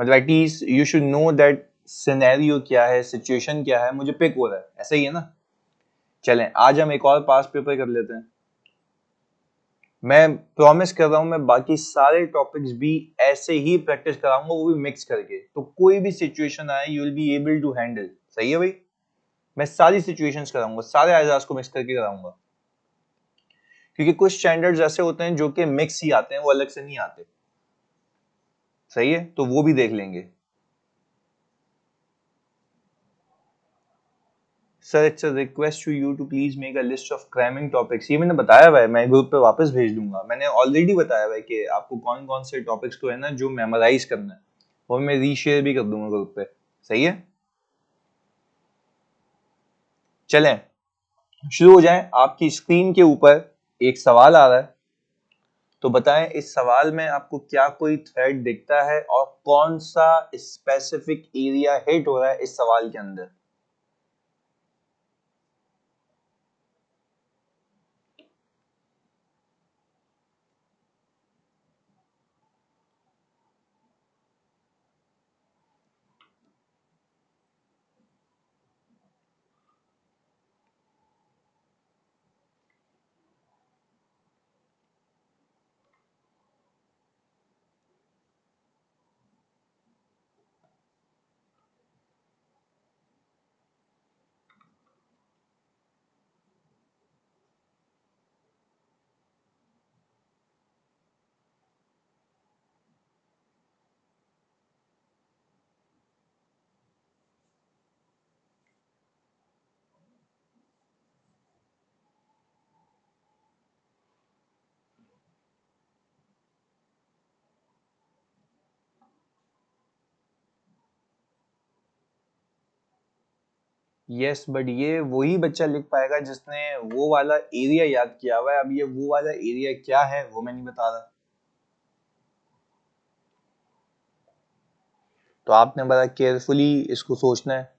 मतलब at least you should know that scenario क्या है, सिचुएशन क्या है, मुझे पिक हो रहा है, ऐसा ही है ना। चलें आज हम एक और पास पेपर कर लेते हैं। मैं प्रॉमिस कर रहा हूं मैं बाकी सारे टॉपिक्स भी ऐसे ही प्रैक्टिस कराऊंगा, वो भी मिक्स करके, तो कोई भी सिचुएशन आए you will be able to handle. सही है भाई, मैं सारी सिचुएशंस कराऊंगा, सारे एजाज को मिक्स करके कराऊंगा, क्योंकि कुछ स्टैंडर्ड्स ऐसे होते हैं जो कि मिक्स ही आते हैं, वो अलग से नहीं आते। सही है, तो वो भी देख लेंगे। Sir it's a request to you to please make a list of cramming topics. ये मैंने बताया हुआ है, मैं ग्रुप पे वापस भेज दूंगा। मैंने ऑलरेडी बताया हुआ है कि आपको कौन कौन से टॉपिक्स को है ना जो मेमोराइज करना है, और मैं रीशेयर भी कर दूंगा ग्रुप पे। सही है, चलें शुरू हो जाएं। आपकी स्क्रीन के ऊपर एक सवाल आ रहा है, तो बताएं इस सवाल में आपको क्या कोई थ्रेड दिखता है और कौन सा स्पेसिफिक एरिया हिट हो रहा है इस सवाल के अंदर। यस बट ये वही बच्चा लिख पाएगा जिसने वो वाला एरिया याद किया हुआ है। अब ये वो वाला एरिया क्या है वो मैं नहीं बता रहा, तो आपने बड़ा केयरफुली इसको सोचना है।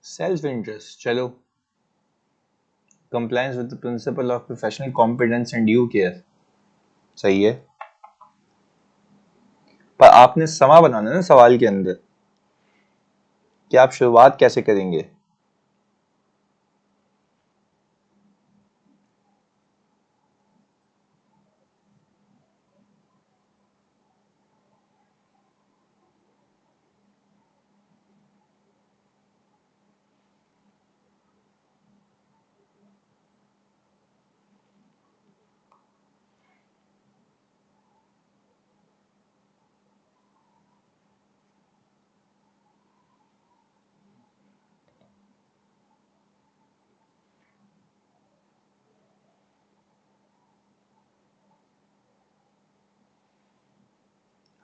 सेल्फ इंटरेस्ट, चलो compliance with the principle of professional competence and due care, सही है। पर आपने समा बनाना है ना सवाल के अंदर कि आप शुरुआत कैसे करेंगे।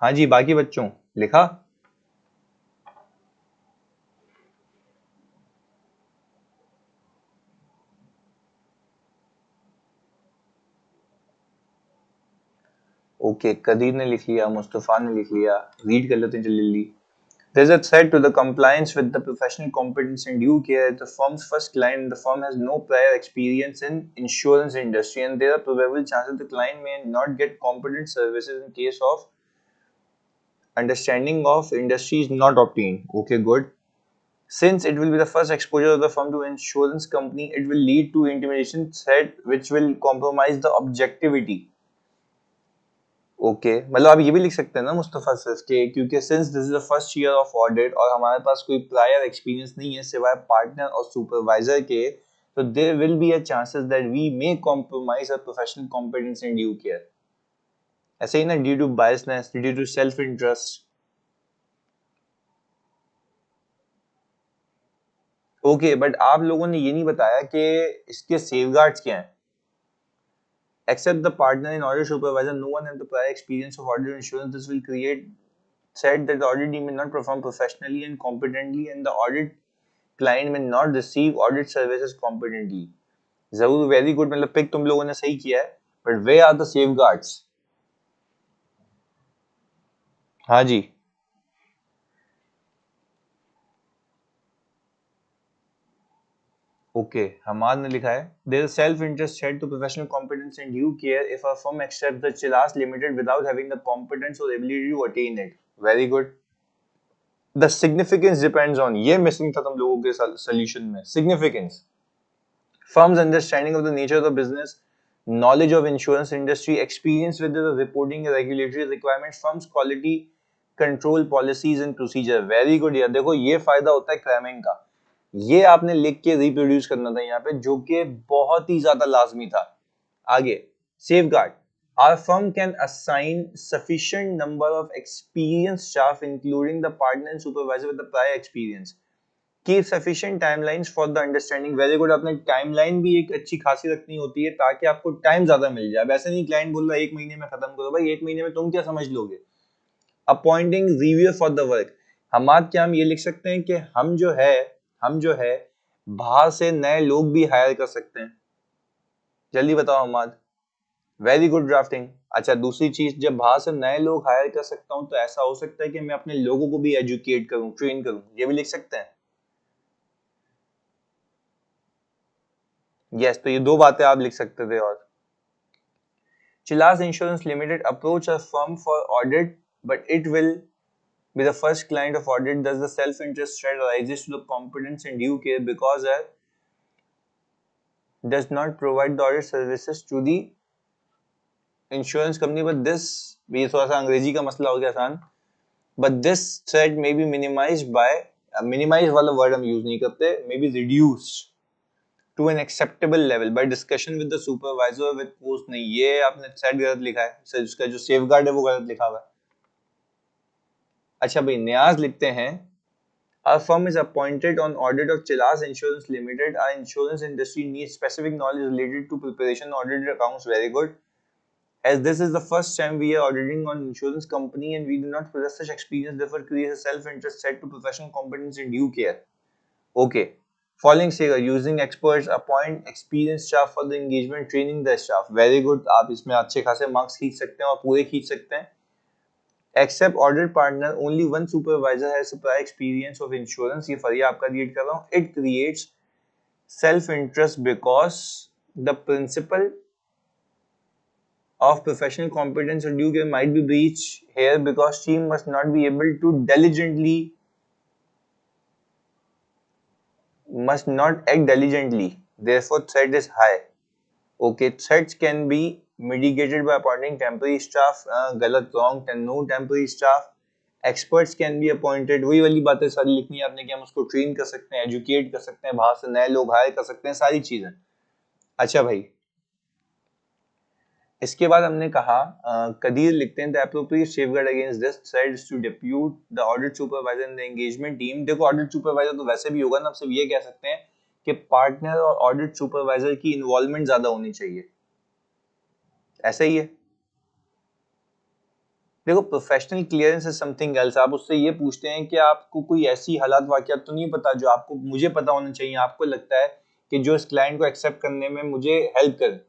हाँ जी, बाकी बच्चों लिखा। ओके, कदीर ने लिख लिया, मुस्तफा ने लिख लिया, रीड कर लेते हैं जल्दी। There's a threat to the compliance with the professional competence and due care. The firm's first client, the firm has no prior experience in insurance industry, and there are probable chances the client may not get competent services in case of understanding of industry is not obtained. Okay, good. Since it will be the first exposure of the firm to insurance company, it will lead to intimidation threat which will compromise the objectivity. Okay मतलब आप ये भी लिख सकते हैं ना Mustafa sir के, क्योंकि since this is the first year of audit और हमारे पास कोई प्रायर एक्सपीरियंस नहीं है सिवाय पार्टनर और सुपरवाइजर के, So there will be a chances that we may compromise our professional competence and due care. ऐसे ही ना, due to biasness, due to self interest. Okay, but आप लोगों ने ये नहीं बताया कि इसके सेफगार्ड्स क्या हैं. Except the partner in audit supervisor, no one has the prior experience of audit insurance. This will create said that the audit team may not perform professionally and competently, and the audit client may not receive audit services competently. जरूर, very good, मतलब pick तुम लोगों ने सही किया है, but we are the safeguards. हाँ जी, ओके, हमाद ने लिखा है there is self interest head to professional competence and due care if a firm accept the Chilas limited without having the competence और ability to attain it. Very good. The significance depends on, ये missing था तुम लोगों के solution में, significance. Firms' understanding of the nature of the business, knowledge of insurance industry, experience with the reporting regulatory requirements, firms' quality control policies and procedure. Very good यार, देखो ये फायदा होता है क्रैमिंग का. ये आपने लिख के रिप्रोड्यूस करना था यहाँ पे, जो कि बहुत ही ज्यादा लाजमी था. आगे, safeguard. Our firm can assign sufficient number of experienced staff, including the partner and supervisor with the prior experience. Keep sufficient timelines for the understanding. Very good. आपने टाइमलाइन भी एक अच्छी खासी रखनी होती है ताकि आपको टाइम ज्यादा मिल जाए. वैसे नहीं क्लाइंट बोल रहा है 1 महीने में खत्म करो, भाई 1 महीने में तुम क्या समझ लोगे. Appointing review for the work. Hamad क्या हम ये लिख सकते हैं कि हम जो है बाहर से नए लोग भी हायर कर सकते हैं. जल्दी बताओ हमाद. Very good drafting. अच्छा, दूसरी चीज, जब बाहर से नए लोग हायर कर सकता हूं तो ऐसा हो सकता है कि मैं अपने लोगों को भी एजुकेट करूं, ट्रेन करूं. ये भी लिख सकते हैं. यस, तो ये दो बातें आप लिख सकते थे. और Chilas Insurance Limited approach a firm for audit, but it will be the first client of audit. Thus, the self-interest threat arises to the competence and due care because it does not provide the audit services to the insurance company. But this, ये थोड़ा सा अंग्रेजी का मसला हो गया आसान. But this threat may be minimized by minimize वाला word हम यूज नहीं करते, may be reduced to an acceptable level by discussion with the supervisor with post. नहीं, ये आपने सेट गलत लिखा है, सर इसका जो सेफगार्ड है वो गलत लिखा हुआ है. अच्छा भाई, न्याज लिखते हैं our firm is appointed on audit of Chilas Insurance Limited. Our insurance industry needs specific knowledge related to preparation of audited accounts. Very good. As this is the first time we are auditing on insurance company and we do not possess such experience, therefore creates a self-interest set to professional competence and due care. Okay. Following say using experts, appoint experienced staff for the engagement, training the staff. Very good. आप इसमें अच्छे खासे marks खींच सकते हैं और पूरे खींच सकते हैं. Except audit partner, only one supervisor has prior experience of insurance. ये फरिया आपका रीड कर रहा हूँ. It creates self-interest because the principle of professional competence or due care might be breached here because team must not be able to must not act diligently. Therefore, threat is high. Okay, threats can be mitigated by appointing temporary staff. गलत, wrong, no temporary staff. Experts can be appointed. वही वाली बातें सारी लिखनी है आपने कि हम उसको ट्रेन कर सकते हैं, एजुकेट कर सकते हैं, बाहर से नए लोग हायर कर सकते हैं, सारी चीजें. अच्छा भाई, इसके बाद हमने कहा कदीर लिखते हैं the appropriate safeguard against this threat is to depute the audit supervisor and the engagement team. देखो ऑडिट सुपरवाइजर तो वैसे भी होगा ना, आप सिर्फ ये कह सकते हैं कि पार्टनर और ऑडिट सुपरवाइजर की इन्वॉल्वमेंट ज्यादा होनी चाहिए. ऐसा ही है. देखो, professional clearance is something else. आप उससे ये पूछते हैं कि आपको कोई ऐसी हालात वाकयात तो नहीं पता जो आपको मुझे पता होना चाहिए, आपको लगता है कि जो इस क्लाइंट को एक्सेप्ट करने में मुझे हेल्प करे,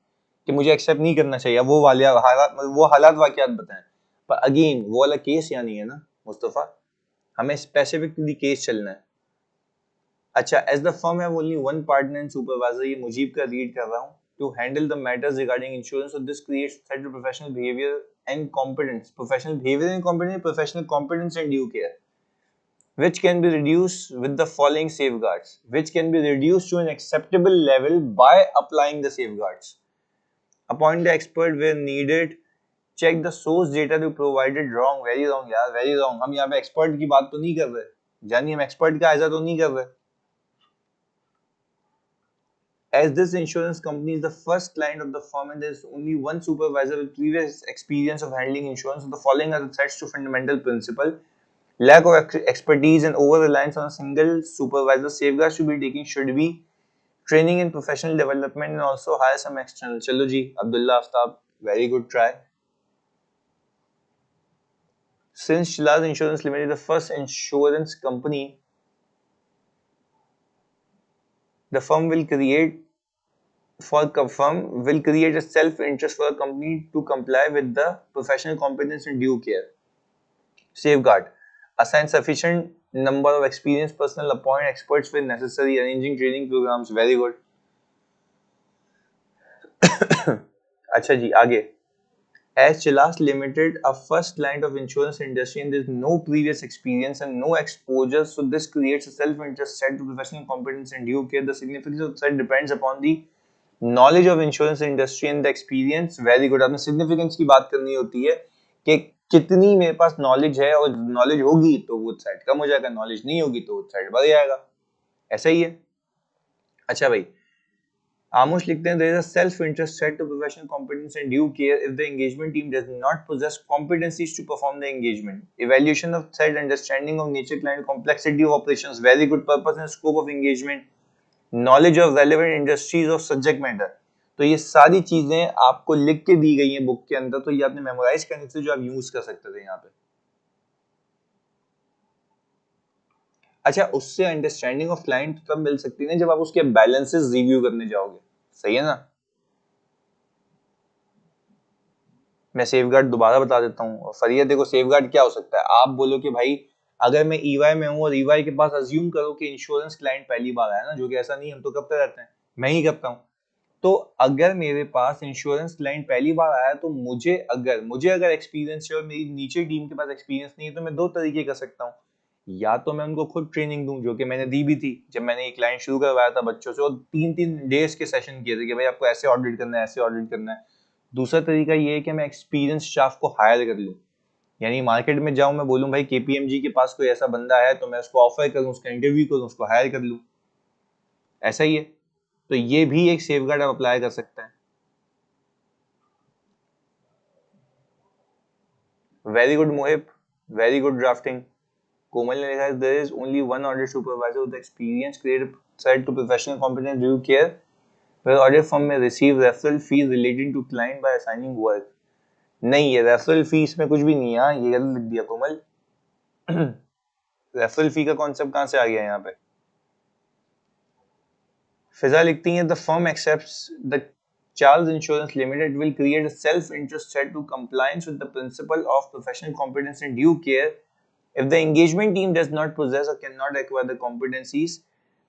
कि मुझे एक्सेप्ट नहीं करना चाहिए, वो हालात वाकयात बताएं. पर अगेन वो वाला केस यहाँ नहीं है ना मुस्तफा, हमें स्पेसिफिक टू द केस चलना है. अच्छा, as the firm have only one partner and supervisor, ये मुजीब का रीड कर रहा हूँ, to handle the matters regarding insurance. So this creates threat to professional behavior and competence. Professional behavior and competence, professional competence and due care, which can be reduced with the following safeguards, which can be reduced to an acceptable level by applying the safeguards. Appoint the expert where needed. Check the source data to provided. Wrong, very wrong यार, very wrong. हम यहाँ पे expert की बात तो नहीं कर रहे, जानिए हम expert का ऐसा तो नहीं कर रहे. As this insurance company is the first client of the firm and there is only one supervisor with previous experience of handling insurance, so the following are the threats to fundamental principle. Lack of expertise and over-reliance on a single supervisor. Safeguards to be taken should be training in professional development and also hire some external. Chalo ji, Abdullah Aftab, very good try. Since Chilaz Insurance Limited, the first insurance company, the firm will create a self-interest for a company to comply with the professional competence and due care. Safeguard. Assign sufficient number of experienced personnel, appoint experts when necessary, arranging training programs. Very good. अच्छा जी आगे. As Chilas Limited, a first client of insurance industry and there is no previous experience and no exposure, so this creates a self-interest set to professional competence and due care. The significance of set depends upon the knowledge of insurance industry and the experience. Very good. आपने significance की बात करनी होती है कि कितनी मेरे पास knowledge है और knowledge होगी तो वो साइड कम हो जाएगा, knowledge नहीं होगी तो वो साइड बढ़ जाएगा. ऐसा ही है. अच्छा भाई, आमुश लिखते हैं there is a self-interest set to professional competence and due care if the engagement team does not possess competencies to perform the engagement. Evaluation of threat, understanding of nature, client complexity of operations. Very good. Purpose and scope of engagement. Knowledge of relevant industries of subject matter. तो ये सारी चीजें आपको लिख के दी गई हैं book के अंदर, तो ये आपने मेमोराइज करने से जो आप यूज कर सकते थे यहाँ पे. अच्छा, उससे अंडरस्टैंडिंग ऑफ क्लाइंट तब मिल सकती है ना जब आप उसके बैलेंसेस रिव्यू करने जाओगे. सही है ना. मैं सेफगार्ड दोबारा बता देता हूँ. फरिया देखो, सेफगार्ड क्या हो सकता है. आप बोलो कि भाई अगर मैं ईवाई में हूँ और ईवाई के पास अज्यूम करो कि इंश्योरेंस क्लाइंट पहली बार आया ना, जो कि ऐसा नहीं, हम तो करते रहते हैं, मैं ही करता हूँ. तो अगर मेरे पास इंश्योरेंस क्लाइंट पहली बार आया तो मुझे अगर एक्सपीरियंस है और मेरी नीचे टीम के पास एक्सपीरियंस नहीं है तो मैं दो तरीके कर सकता हूँ. या तो मैं उनको खुद ट्रेनिंग दूं, जो कि मैंने दी भी थी जब मैंने ये क्लाइंट शुरू करवाया था बच्चों से, और 3-3 डेज के सेशन किए थे कि भाई आपको ऐसे ऑडिट करना है, ऐसे ऑडिट करना है. दूसरा तरीका ये है कि मैं एक्सपीरियंस स्टाफ को हायर कर लूं, यानी मार्केट में जाऊं, मैं बोलूं भाई केपीएमजी के पास कोई ऐसा बंदा है तो मैं उसको ऑफर करूं, उसका इंटरव्यू करूं, उसको हायर कर लूं. ऐसा ही है. तो ये भी एक सेफगार्ड आप अप्लाई कर सकते हैं. Very good Mohib, very good drafting. Komal ने लिखा है there is only one audit supervisor with experience create threat to professional competence due care where audit firm may receive referral fees relating to client by assigning work. नहीं, ये referral fees में कुछ भी नहीं है. ये गलत लिख दिया कोमल. रेफरल फी का कॉन्सेप्ट कहां से आ गया यहाँ पे. फिजा लिखती है the firm accepts the Charles Insurance Limited will create a self-interest threat to compliance with the principle of professional competence and due care if the engagement team does not possess or cannot acquire the competencies.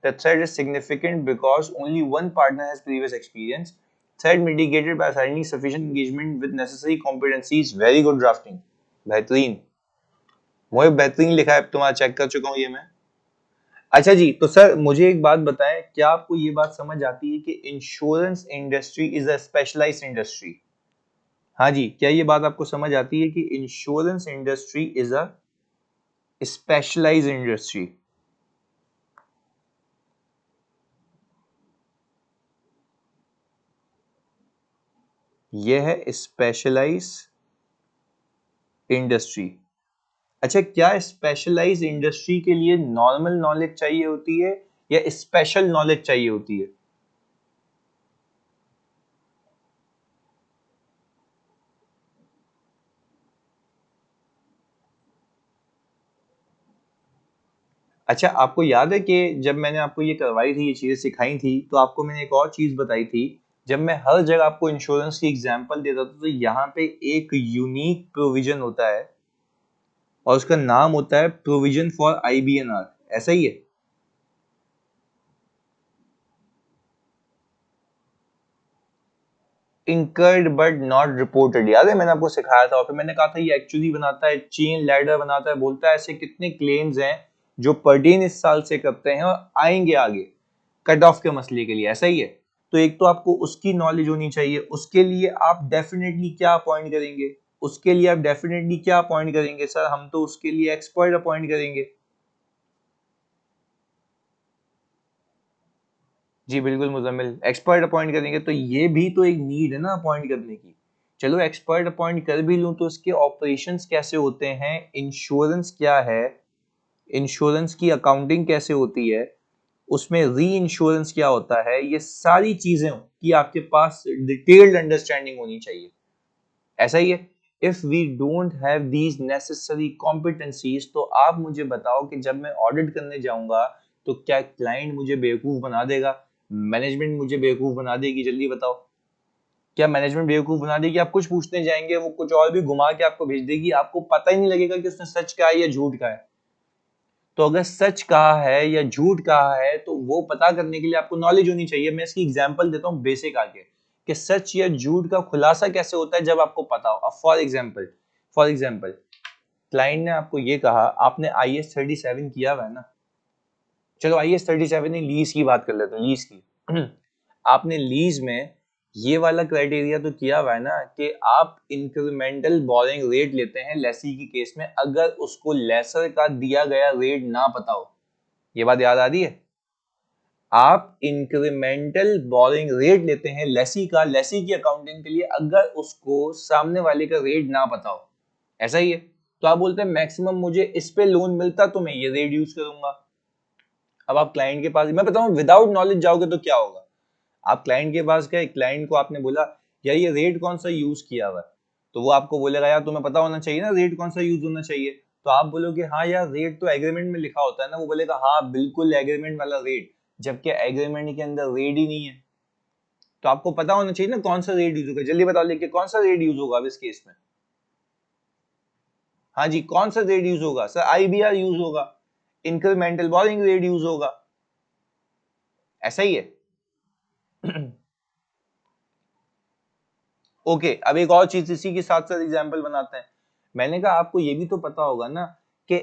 The threat is significant because only one partner has previous experience. Threat mitigated by assigning sufficient engagement with necessary competencies. Very good drafting. बेहतरीन. मुझे बेहतरीन लिखा है, तुम्हारा check कर चुका हूँ ये मैं. अच्छा जी, तो सर मुझे एक बात बताएं, क्या आपको ये बात समझ आती है कि insurance industry is a specialised industry. हाँ जी, क्या ये बात आपको समझ आती है कि insurance industry is a specialised industry. यह है स्पेशलाइज इंडस्ट्री. अच्छा, क्या स्पेशलाइज इंडस्ट्री के लिए नॉर्मल नॉलेज चाहिए होती है या स्पेशल नॉलेज चाहिए होती है. अच्छा, आपको याद है कि जब मैंने आपको ये करवाई थी, ये चीजें सिखाई थी, तो आपको मैंने एक और चीज बताई थी. जब मैं हर जगह आपको इंश्योरेंस की एग्जांपल देता था तो यहाँ पे एक यूनिक प्रोविजन होता है और उसका नाम होता है प्रोविजन फॉर आईबीएनआर. ऐसा ही है. Incurred but not reported. याद है मैंने आपको सिखाया था और फिर मैंने कहा था ये एक्चुअली बनाता है चेन लैडर बनाता है, बोलता है ऐसे कितने क्लेम्स हैं जो पर्टेन इस साल से करते हैं और आएंगे आगे कट ऑफ के मसले के लिए. ऐसा ही है. तो एक तो आपको उसकी नॉलेज होनी चाहिए. उसके लिए आप डेफिनेटली क्या अपॉइंट करेंगे, सर हम तो उसके लिए एक्सपर्ट अपॉइंट करेंगे. जी बिल्कुल मुजम्मिल, एक्सपर्ट अपॉइंट करेंगे तो ये भी तो एक नीड है ना अपॉइंट करने की। चलो एक्सपर्ट अपॉइंट कर भी लूं तो उसके ऑपरेशंस कैसे होते हैं, इंश्योरेंस क्या है, इंश्योरेंस की अकाउंटिंग कैसे होती है, उसमें री इंश्योरेंस क्या होता है, ये सारी चीजें की आपके पास डिटेल्ड अंडरस्टैंडिंग होनी चाहिए। ऐसा ही है, if we don't have these necessary competencies तो आप मुझे बताओ कि जब मैं ऑडिट करने जाऊंगा तो क्या क्लाइंट मुझे बेवकूफ बना देगा, मैनेजमेंट मुझे बेवकूफ बना देगी, जल्दी बताओ। क्या मैनेजमेंट बेवकूफ बना देगी, आप कुछ पूछने जाएंगे वो कुछ और भी घुमा के आपको भेज देगी, आपको पता ही नहीं लगेगा कि उसने सच कहा है या झूठ कहा है। तो अगर सच कहा है या झूठ कहा है तो वो पता करने के लिए आपको नॉलेज होनी चाहिए। मैं इसकी एग्जांपल देता हूँ बेसिक आके कि सच या झूठ का खुलासा कैसे होता है जब आपको पता हो। अब फॉर एग्जांपल क्लाइंट ने आपको ये कहा, आपने IS-37 किया हुआ है ना, चलो IS-37 नहीं, लीज की बात कर लेते हैं, लीज की आपने लीज में ये वाला क्राइटेरिया तो किया हुआ है ना कि आप इंक्रीमेंटल बोरिंग रेट लेते हैं लेसी की केस में अगर उसको लेसर का दिया गया रेट ना पता हो। ये बात याद आ रही है? आप इंक्रीमेंटल बोरिंग रेट लेते हैं लेसी का, लेसी की अकाउंटिंग के लिए अगर उसको सामने वाले का रेट ना पता हो। ऐसा ही है, तो आप बोलते हैं मैक्सिमम मुझे इस पे लोन मिलता तो मैं ये रेट यूज करूंगा। अब आप क्लाइंट के पास, मैं बताऊं विदाउट नॉलेज जाओगे तो क्या होगा। आप क्लाइंट के पास गए, क्लाइंट को आपने बोला यार ये रेट कौन सा यूज किया हुआ है, तो वो आपको बोलेगा यार तुम्हें पता होना चाहिए ना रेट कौन सा यूज होना चाहिए। तो आप बोलोगे हाँ यार रेट तो एग्रीमेंट में लिखा होता है ना, वो बोलेगा हाँ बिल्कुल एग्रीमेंट वाला रेट, जबकि एग्रीमेंट के अंदर रेट ही नहीं है। तो आपको पता होना चाहिए ना कौन सा रेट यूज होगा, जल्दी बताओ लेके कौन सा रेट यूज होगा अब इस केस में। हाँ जी, कौन सा रेट यूज होगा सर, IBR यूज होगा, इंक्रीमेंटल बोरिंग रेट यूज होगा। ऐसा ही है ओके अब एक और चीज इसी के साथ साथ एग्जांपल बनाते हैं। मैंने कहा आपको ये भी तो पता होगा ना कि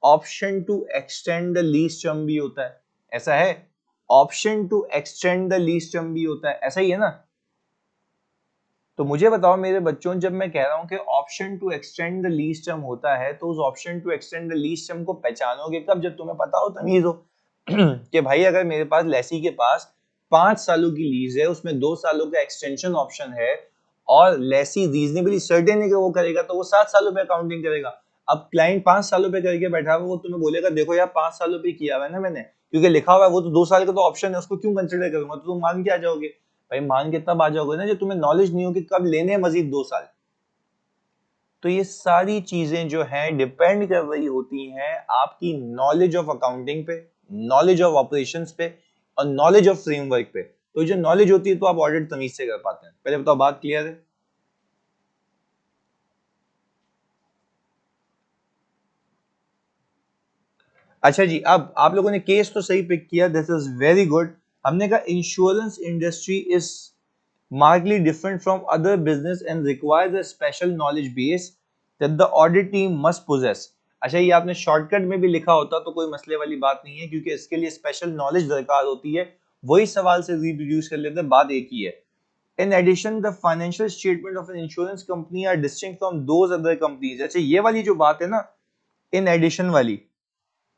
option to extend the lease term भी होता है। ऐसा है, option to extend the lease term भी होता है, ऐसा ही है ना। तो मुझे बताओ मेरे बच्चों, जब मैं कह रहा हूं कि option to extend the lease term होता है तो उस option to extend the lease term को पहचानोगे कब, जब तुम्हें पता हो, तमीज हो कि भाई अगर मेरे पास लेसी के पास 5 सालों की लीज है, उसमें 2 सालों का एक्सटेंशन ऑप्शन है और लेसी रीजनेबली सर्टेन है कि वो करेगा तो वो 7 सालों पे अकाउंटिंग करेगा। अब क्लाइंट 5 सालों पे करके बैठा हुआ, वो तुम्हें बोलेगा देखो यार 5 सालों पे किया हुआ है ना मैंने, क्योंकि लिखा हुआ है, वो तो 2 साल का तो ऑप्शन है, उसको क्यों कंसिडर करूंगा। तो तुम मान के आ जाओगे, भाई मान के तब आ जाओगे ना जब तुम्हें नॉलेज नहीं होगी कब लेने हैं मजीद 2 साल। तो ये सारी चीजें जो हैं डिपेंड कर रही होती हैं आपकी नॉलेज ऑफ अकाउंटिंग पे, नॉलेज ऑफ ऑपरेशंस पे और नॉलेज ऑफ फ्रेमवर्क पे। तो जो नॉलेज होती है तो आप ऑडिट तमीज से कर पाते हैं। पहले बताओ बात क्लियर है? अच्छा जी, अब आप लोगों ने केस तो सही पिक किया, दिस इज वेरी गुड। हमने कहा insurance industry is markedly different from other business and requires a special knowledge base that the audit team must possess। अच्छा ये आपने शॉर्टकट में भी लिखा होता तो कोई मसले वाली बात नहीं है, क्योंकि इसके लिए स्पेशल नॉलेज दरकार होती है। वही सवाल से रिप्रोड्यूस कर लेते हैं, बात एक ही है। In addition, the financial statement of an insurance company are distinct from those other companies। अच्छा ये वाली जो बात है ना, इन एडिशन वाली,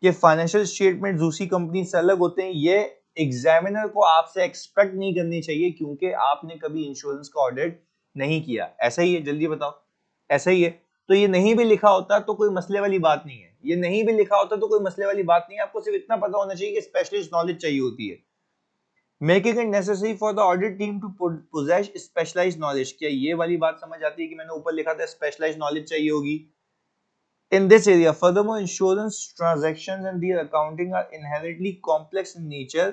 ये फाइनेंशियल स्टेटमेंट दूसरी कंपनी से अलग होते हैं, ये एग्जामिनर को आपसे एक्सपेक्ट नहीं करनी चाहिए क्योंकि आपने कभी इंश्योरेंस का ऑडिट नहीं किया। ऐसा ही है, जल्दी बताओ। ऐसा ही है, तो ये नहीं भी लिखा होता तो कोई मसले वाली बात नहीं है, ये नहीं भी लिखा होता तो कोई मसले वाली बात नहीं है। आपको सिर्फ इतना पता होना चाहिए कि स्पेशलिस्ट नॉलेज चाहिए होती है। Making it necessary for the audit team to possess specialised knowledge, क्या ये वाली बात समझ आती है कि मैंने ऊपर लिखा था स्पेशलाइज्ड नॉलेज चाहिए होगी। In this area, furthermore, insurance transactions and their accounting are inherently complex in nature,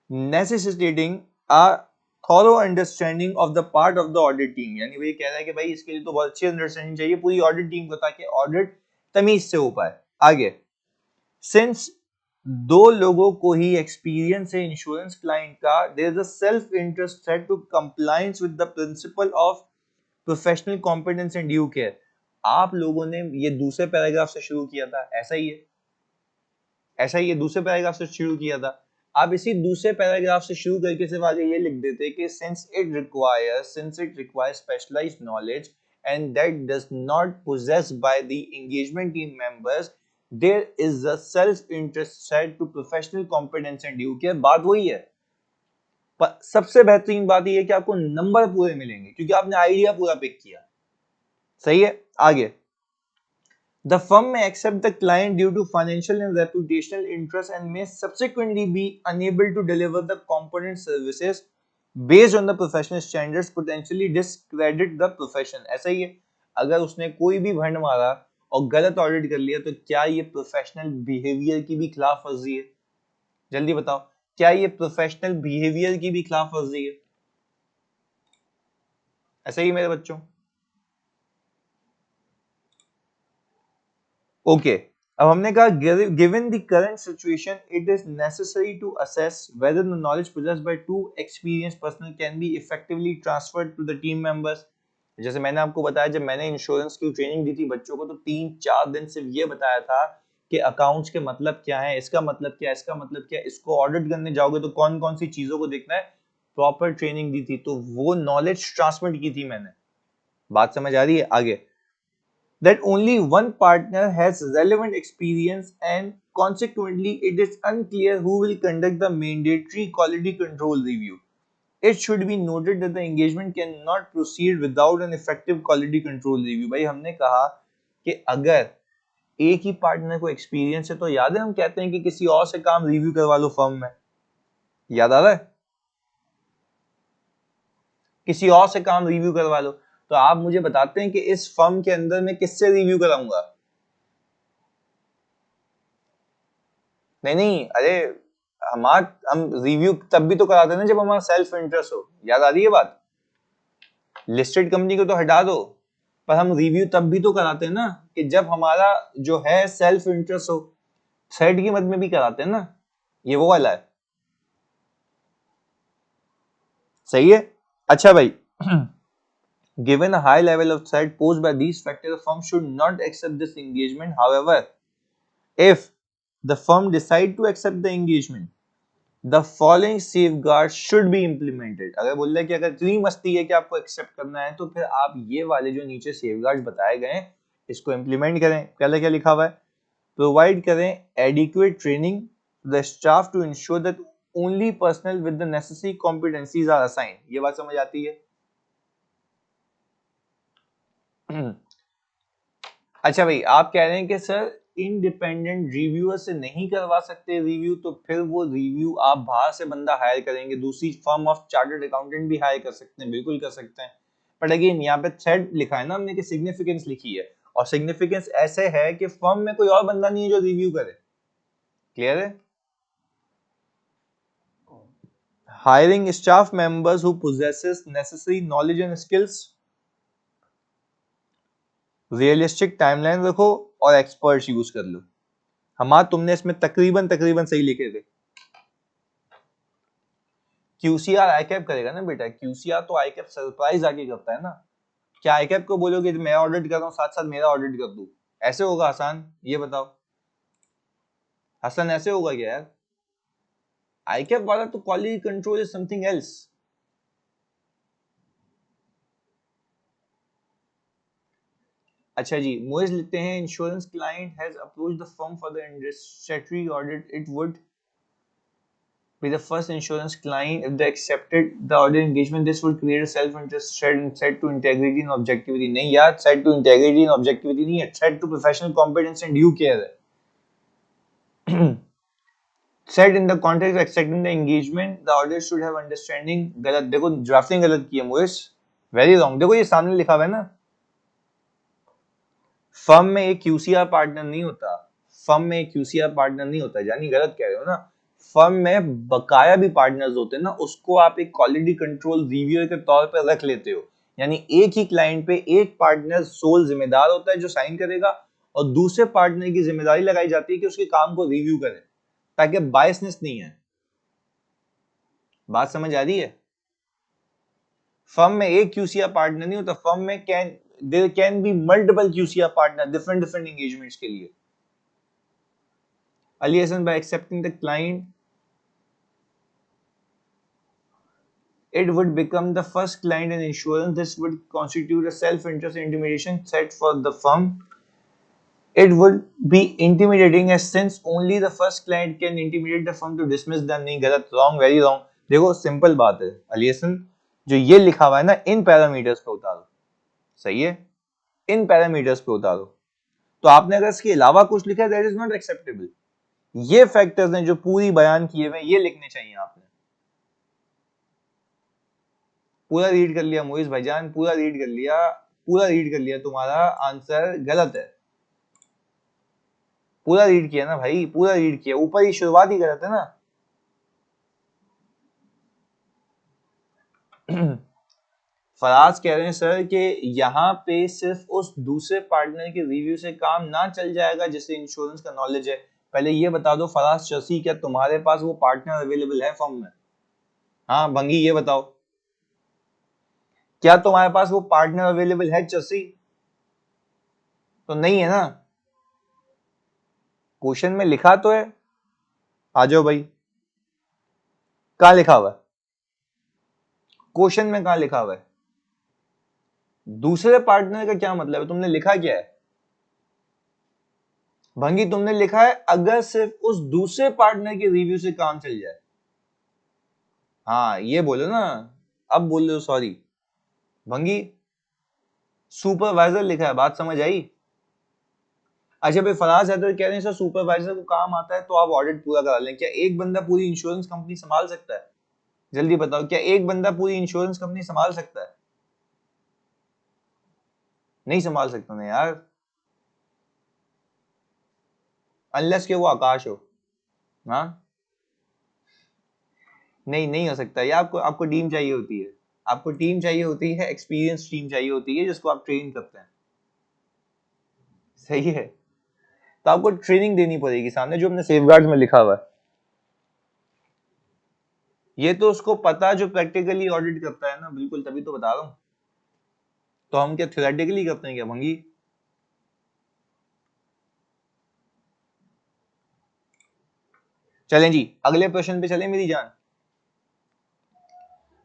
necessitating a thorough understanding of the part of the audit team। यानी वो ये कह रहा है कि भाई इसके लिए तो बहुत अच्छी अंडरस्टैंडिंग चाहिए पूरी ऑडिट टीम को, ताकि ऑडिट तमीज से हो पाए। आगे, सिंस दो लोगों को ही एक्सपीरियंस है इंश्योरेंस क्लाइंट का, there is a self interest set to compliance with the principle of professional competence and due care. आप लोगों ने ये दूसरे पैराग्राफ से शुरू किया था, ऐसा ही है, ऐसा ही है, दूसरे पैराग्राफ से शुरू किया था। आप इसी दूसरे पैराग्राफ से शुरू करके सिर्फ आगे ये लिख देते कि since it requires specialised knowledge and that does not possess by the engagement team members, there is a self interest set to professional competence and due care. बात वही है, सबसे बेहतरीन बात यह है कि आपको नंबर पूरे मिलेंगे क्योंकि आपने आइडिया पूरा पिक किया। सही है, आगे। The firm may accept the client due to financial and reputational interest and may subsequently be unable to deliver the component services based on the professional standards, potentially discredit the profession। ऐसा ही है, अगर उसने कोई भी भंड मारा और गलत ऑडिट कर लिया तो क्या ये प्रोफेशनल बिहेवियर की भी खिलाफ वर्जी है? जल्दी बताओ, क्या ये प्रोफेशनल बिहेवियर की भी खिलाफ वर्जी है? ऐसा ही मेरे बच्चों। ओके, अब हमने कहा given the current situation it is necessary to assess whether the knowledge possessed by two experienced personnel can be effectively transferred to the team members। जैसे मैंने आपको बताया, जब मैंने इंश्योरेंस की ट्रेनिंग दी थी बच्चों को तो 3-4 दिन सिर्फ ये बताया था कि अकाउंट्स के मतलब क्या है, इसका मतलब क्या है, इसका मतलब क्या है, इसको ऑडिट करने जाओगे तो कौन कौन सी चीजों को देखना है, प्रॉपर ट्रेनिंग दी थी, तो वो नॉलेज ट्रांसमिट की थी मैंने। बात समझ आ रही है? आगे, that only one partner has relevant experience and consequently it is unclear who will conduct the mandatory quality control review। It should be noted that the engagement cannot proceed without an effective quality control review। भाई हमने कहा कि अगर एक ही partner को experience है तो याद है हम कहते हैं कि किसी और से काम रिव्यू करवा लो फर्म में, याद आ रहा है? किसी और से काम रिव्यू करवा लो, तो आप मुझे बताते हैं कि इस फर्म के अंदर मैं किससे रिव्यू कराऊंगा? नहीं नहीं, अरे हम रिव्यू तब भी तो कराते हैं ना जब हमारा सेल्फ इंटरेस्ट हो, याद आ रही है बात? लिस्टेड कंपनी को तो हटा दो, पर हम रिव्यू तब भी तो कराते हैं ना कि जब हमारा जो है सेल्फ इंटरेस्ट हो। थ्रेड की मद में भी कराते हैं ना, ये वो वाला है। सही है, अच्छा भाई। Given a high level of threat posed by these factors, the firm should not accept this engagement। However, if the firm decide to accept the engagement, the following safeguards should be implemented। अगर बोल रहे कि अगर इतनी मस्ती है कि आपको एक्सेप्ट करना है तो फिर आप ये वाले जो नीचे सेफगार्ड्स बताए गए हैं इसको इम्प्लीमेंट करें। पहले क्या लिखा हुआ है? प्रोवाइड करें adequate training the staff to ensure that only personnel with the necessary competencies are assigned. ये बात समझ आती है? अच्छा भाई, आप कह रहे हैं कि सर इंडिपेंडेंट रिव्यूअर से नहीं करवा सकते रिव्यू, तो फिर वो रिव्यू आप बाहर से बंदा हायर करेंगे, दूसरी फर्म ऑफ चार्टर्ड अकाउंटेंट भी हायर कर सकते हैं, बिल्कुल कर सकते हैं। बट अगेन यहाँ पे थ्रेड लिखा है ना हमने कि सिग्निफिकेंस लिखी है, और सिग्निफिकेंस ऐसे है कि फर्म में कोई और बंदा नहीं है जो रिव्यू करे। क्लियर है? Hiring staff members who possesses necessary knowledge and skills, realistic timeline रखो और एक्सपर्ट्स यूज कर लो। हमारा तुमने इसमें तकरीबन तकरीबन सही लिखे थे। क्यूसीआर आईकैप करेगा ना बेटा, क्यूसीआर तो आईकैप सरप्राइज आके करता है ना। क्या आईकैप को बोलोगे मैं ऑडिट कर रहा हूँ साथ साथ मेरा ऑडिट कर दूं, ऐसे होगा हसन? ये बताओ हसन, ऐसे होगा क्या यार? आईकैप वाला तो quality control is something else. अच्छा जी, मोइज लिखते हैं insurance client has approached the firm for the statutory audit, it would be the first insurance client if they accepted the audit engagement, this would create a self-interest threat to integrity and objectivity। नहीं यार, threat to integrity and objectivity नहीं है, threat to professional competence and due care है। Said in the context of accepting the engagement, the auditor should have understanding। गलत, देखो drafting गलत की है मोइस, वेरी रॉन्ग। देखो ये सामने लिखा हुआ है ना, फर्म में एक क्यूसीआर पार्टनर नहीं होता, फर्म में एक क्यूसीआर पार्टनर नहीं होता, यानी गलत कह रहे हो ना। फर्म में बकाया भी पार्टनर्स होते हैं ना, उसको आप एक क्वालिटी कंट्रोल रिव्यूअर के तौर पर रख लेते हो, यानी एक ही क्लाइंट पे एक पार्टनर सोल जिम्मेदार होता है जो साइन करेगा, और दूसरे पार्टनर की जिम्मेदारी लगाई जाती है कि उसके काम को रिव्यू करे, ताकि बायसनेस नहीं है। बात समझ आ रही है? फर्म में एक क्यूसीआर पार्टनर नहीं होता, फर्म में there can be multiple QCR partner different different engagements के लिए। Ali Hassan, by accepting the client, it would become the first client in insurance. This would constitute a self-interest intimidation threat for the firm. It would be intimidating as since only the first client can intimidate the firm to dismiss them। नहीं, गलत, wrong, very wrong। देखो simple बात है अली हसन, जो ये लिखा हुआ है ना इन पैरामीटर्स पे उतारो, सही है, इन पैरामीटर्स पे उतारो। तो आपने अगर इसके अलावा कुछ लिखा है दैट इज नॉट एक्सेप्टेबल। ये फैक्टर्स हैं जो पूरी बयान किए हुए ये लिखने चाहिए आपने। पूरा रीड कर लिया मोइज भाईजान, पूरा रीड कर लिया, पूरा रीड कर लिया, तुम्हारा आंसर गलत है। पूरा रीड किया ना भाई, पूरा रीड किया, ऊपर ही शुरुआत ही गलत है ना। फराज कह रहे हैं सर कि यहाँ पे सिर्फ उस दूसरे पार्टनर के रिव्यू से काम ना चल जाएगा जिसे इंश्योरेंस का नॉलेज है। पहले ये बता दो फराज शसी, क्या तुम्हारे पास वो पार्टनर अवेलेबल है फॉर्म में? हाँ भंगी ये बताओ, क्या तुम्हारे पास वो पार्टनर अवेलेबल है चसी? तो नहीं है ना, क्वेश्चन में लिखा तो है। आ जाओ भाई, कहाँ लिखा हुआ है क्वेश्चन में? कहाँ लिखा हुआ है? दूसरे पार्टनर का क्या मतलब है? तुमने लिखा क्या है भंगी? तुमने लिखा है अगर सिर्फ उस दूसरे पार्टनर के रिव्यू से काम चल जाए। हाँ ये बोलो ना, अब बोल लो सॉरी भंगी। सुपरवाइजर लिखा है, बात समझ आई? अच्छा भाई फराज हैदर कह रहे हैं सर सुपरवाइजर को काम आता है तो आप ऑडिट पूरा करा लें। क्या एक बंदा पूरी इंश्योरेंस कंपनी संभाल सकता है? जल्दी बताओ, क्या एक बंदा पूरी इंश्योरेंस कंपनी संभाल सकता है? नहीं संभाल सकता ना यार, अनलेस के वो आकाश हो। हाँ नहीं, नहीं हो सकता ये। आपको आपको टीम चाहिए होती है, आपको टीम चाहिए होती है, एक्सपीरियंस टीम चाहिए होती है जिसको आप ट्रेन करते हैं, सही है। तो आपको ट्रेनिंग देनी पड़ेगी सामने जो हमने सेफगार्ड्स में लिखा हुआ है। ये तो उसको पता जो प्रैक्टिकली ऑडिट करता है ना, बिल्कुल, तभी तो बता रहा हूँ। तो हम क्या थ्योरेटिकली करते हैं क्या भंगी? चलें जी अगले प्रश्न पे चलें मेरी जान।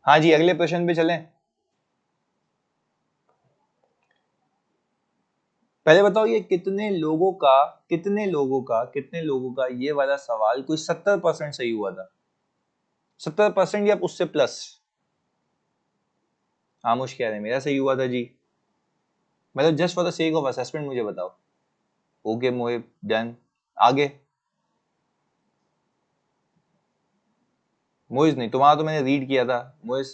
हाँ जी अगले प्रश्न पे चलें। पहले बताओ ये कितने लोगों का ये वाला सवाल कोई 70% सही हुआ था? 70% या उससे प्लस? आमुश कह रहे हैं मेरा सही हुआ था जी। मतलब just for the sake of assessment मुझे बताओ। Okay Mohib done. आगे। मोइज नहीं, तुम्हारा तो मैंने रीड किया था मोइज।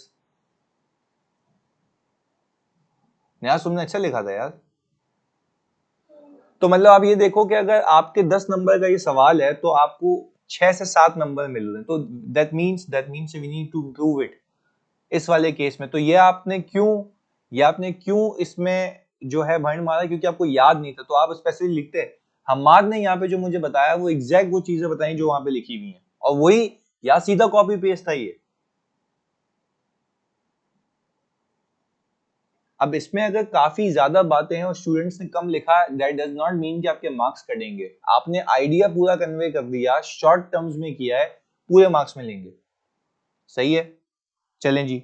यार तुमने अच्छा लिखा था यार। तो मतलब आप ये देखो कि अगर आपके 10 नंबर का ये सवाल है तो आपको 6 से 7 नंबर मिल रहे हैं, तो that means we need to improve it इस वाले केस में। तो ये आपने क्यों इसमें जो है भंड मारा? क्योंकि आपको याद नहीं था, तो आप स्पेसिफिक लिखते। हमाद ने यहाँ पे जो मुझे बताया वो एग्जैक्ट वो चीजें बताई जो वहां पे लिखी हुई हैं, और वही या सीधा कॉपी पेस्ट था ये। अब इसमें अगर काफी ज्यादा बातें हैं और स्टूडेंट्स ने कम लिखा, दैट डज नॉट मीन कि आपके मार्क्स कटेंगे। आपने आइडिया पूरा कन्वे कर दिया, शॉर्ट टर्म्स में किया है, पूरे मार्क्स में लेंगे, सही है। चलें जी।